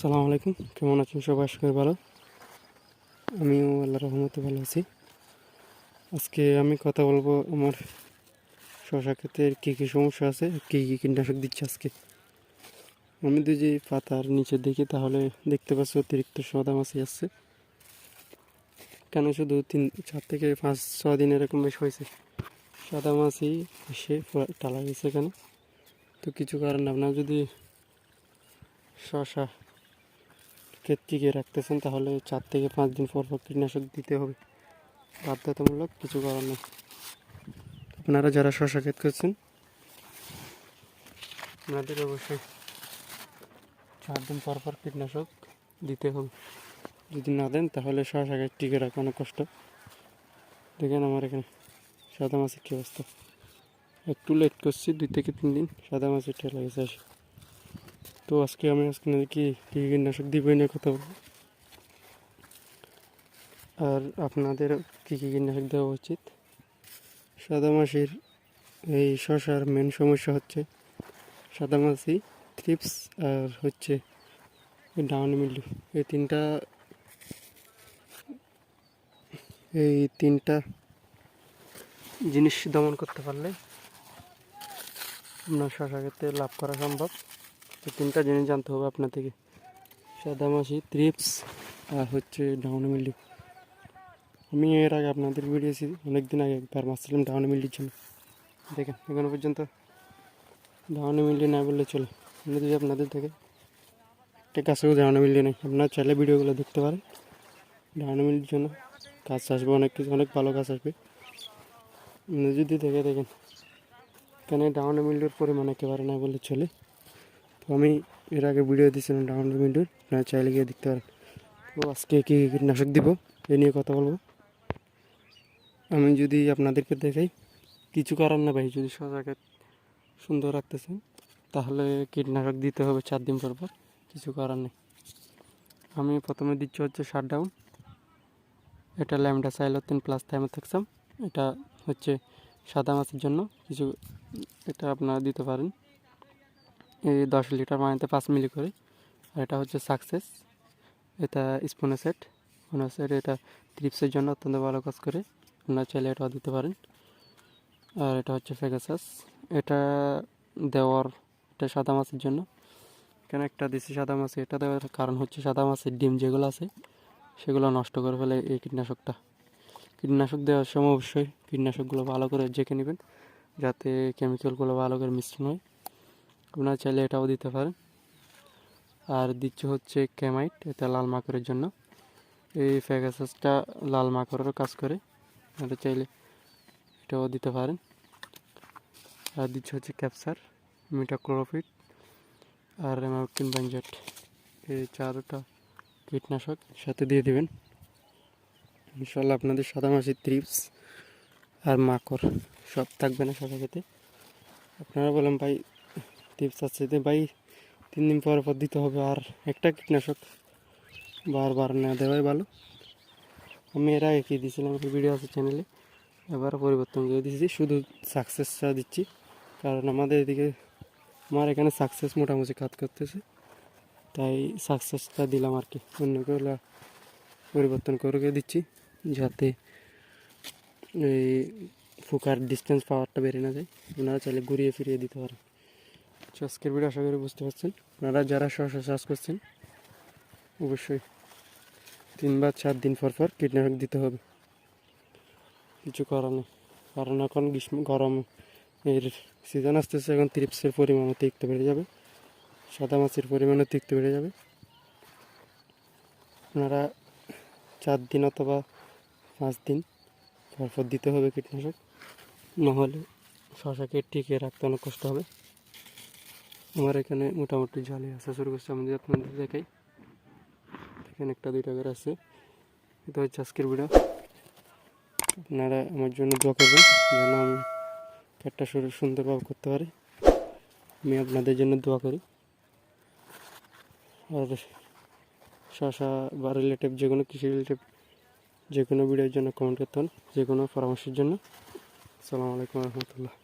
আসসালামু আলাইকুম, কেমন আছেন সবাই? আশা করি ভালো। আমিও আল্লাহর রহমতে ভালো আছি। আজকে আমি কথা বলবো আমার শশা ক্ষেতের কী কী সমস্যা আছে, কী কী কীটনাশক দিচ্ছে আজকে। আমি যদি পাতার নিচে দেখি তাহলে দেখতে পাচ্ছি অতিরিক্ত সাদামাছি আসছে। কেন শুধু 4 থেকে 5-6 দিন এরকম বেশ হয়েছে সাদামাছি এসে টালা গেছে এখানে। তো কিছু কারণ আপনার যদি শশা ক্ষেত টিকিয়ে রাখতেছেন তাহলে 4 থেকে 5 দিন পর পর কীটনাশক দিতে হবে, বাধ্যতামূলক, কিছু করার নেই। আপনারা যারা শশা ক্ষেত করছেন আপনাদের অবশ্যই 4 দিন পর পর কীটনাশক দিতে হবে। যদি না দেন তাহলে শশা ক্ষেত টিকে রাখা অনেক কষ্ট। দেখেন আমার এখানে সাদা মাছের কী অবস্থা। একটু লেট করছি 2 থেকে 3 দিন, সাদা মাছের ঠেলা গেছে আসে। তো আজকে কি কী কীটনাশক দিব নিয়ে কথা বলবো, আর আপনাদের কী কী কীটনাশক দেওয়া উচিত। সাদা মাছির এই শশার মেন সমস্যা হচ্ছে সাদামাছি, থ্রিপস আর হচ্ছে ডাউন মিল্ডিউ। এই তিনটা জিনিস দমন করতে পারলে আপনার শশা ক্ষেতে লাভ করা সম্ভব। এই 3টা জিনিস জানতে হবে আপনার থেকে: সাদামাছি, থ্রিপস আর হচ্ছে ডাউন মিল্ডিউ। আমি এর আগে আপনাদের ভিডিওছি অনেকদিন আগে একবার মারছিলাম ডাউন মিল্ডির জন্য। দেখেন এখনো পর্যন্ত ডাউন মিল্ডিউ না বললে চলে। আমি যদি আপনাদের থেকে একটা গাছেও ডাউন মিল্ডিউ নেই, আপনারা চাইলে ভিডিওগুলো দেখতে পারেন। ডাউন মিল্ডির জন্য গাছ আসবে, অনেক কিছু, অনেক ভালো গাছ আসবে। যদি দেখেন এখানে ডাউন মিল্ডিউর পরিমাণ একেবারে না বললে চলে। তো আমি এর আগে ভিডিও দিয়েছিলাম ডাউন মিল্ডিউর, আপনারা চাইলে গিয়ে দেখতে পারেন। তো আজকে কী কীটনাশক দিব এ নিয়ে কথা বলবো। আমি যদি আপনাদেরকে দেখাই, কিছু করার না ভাই, যদি শশা ক্ষেত সুন্দর রাখতেছেন তাহলে কীটনাশক দিতে হবে 4 দিন পর পর, কিছু করার নেই। আমি প্রথমে দিচ্ছি হচ্ছে শাটডাউন। এটা ল্যামডা সাইলোথিন প্লাস থাইমোথেক্সাম। এটা হচ্ছে সাদা মাছের জন্য কিছু, এটা আপনারা দিতে পারেন এই 10 লিটার পানিতে 5 মিলি করে। আর এটা হচ্ছে সাকসেস, এটা স্পোনোসেট। এটা ট্রিপসের জন্য অত্যন্ত ভালো কাজ করে, আপনারা চাইলে এটাও দিতে পারেন। আর এটা হচ্ছে ফেগাসাস, এটা দেওয়ার, এটা সাদা মাছের জন্য। কেন একটা দিচ্ছি সাদা মাছে, এটা দেওয়ার কারণ হচ্ছে সাদা মাছের ডিম যেগুলো আছে সেগুলো নষ্ট করে ফেলে এই কীটনাশকটা। কীটনাশক দেওয়ার সময় অবশ্যই কীটনাশকগুলো ভালো করে জেকে নেবেন যাতে কেমিক্যালগুলো ভালো করে মিশ্রণ হয়। আপনারা চাইলে এটাও দিতে পারেন। আর দিচ্ছে হচ্ছে কেমাইট, এটা লাল মাকড়ের জন্য। এই ফ্যাগাসাসটা লাল মাকড়েরও কাজ করে, এটা চাইলে এটাও দিতে পারেন। আর দিচ্ছে হচ্ছে ক্যাপসার, মিটাক্লোরোপিড আর রেমাউকিন বেঞ্জেট। এই 4টা কীটনাশক সাথে দিয়ে দিবেন। ইনশাল্লাহ আপনাদের সাদামাছি, থ্রিপস আর মাকড় সব থাকবে না শশা খেতে। আপনারা বলেন ভাই টিপস আছে যে ভাই 3 দিন পর পর দিতে হবে, আর একটা কীটনাশক বারবার না দেওয়াই ভালো। আমি এর আগে কী দিয়েছিলাম, একটা ভিডিও আছে চ্যানেলে, এবার পরিবর্তন করে দিয়েছি, শুধু সাকসেসটা দিচ্ছি। কারণ আমাদের এদিকে, আমার এখানে সাকসেস মোটামুটি কাজ করতেছে, তাই সাকসেসটা দিলাম আর কি। অন্যগুলো পরিবর্তন করে দিচ্ছি যাতে এই ফুকার ডিস্টেন্স পাওয়ারটা বেড়ে না যায়। আপনারা চাইলে ঘুরিয়ে ফিরিয়ে দিতে পারেন। আজকের ভিডিও আশা করি বুঝতে পারছেন। আপনারা যারা শশা চাষ করছেন অবশ্যই 3 বা 4 দিন পর পর কীটনাশক দিতে হবে, কিছু করার নেই। কারণ এখন গরম এর সিজন আসতেছে, এখন থ্রিপসের পরিমাণ অতিরিক্ত বেড়ে যাবে, সাদা মাছের পরিমাণ অতিরিক্ত বেড়ে যাবে। আপনারা 4 দিন অথবা 5 দিন পর পর দিতে হবে কীটনাশক, নাহলে শশাকে টিকিয়ে রাখতে অনেক কষ্ট হবে। আমার এখানে মোটামুটি জালে আসা শুরু করছে, আমি যদি আপনাদের দেখাই, এখানে 1-2টা করে আছে। এটা হচ্ছে আজকের ভিডিও। আপনারা আমার জন্য দোয়া করবেন যেন আমি কাঠটা সুন্দরভাবে করতে পারি। আমি আপনাদের জন্য দোয়া করি। আর শশা বা রিলেটিভ যে কোনো কৃষি রিলেটিভ যে কোনো ভিডিওর জন্য কমেন্ট করতে পারেন, যে কোনো পরামর্শের জন্য। আসসালামু আলাইকুম রহমতুল্লাহ।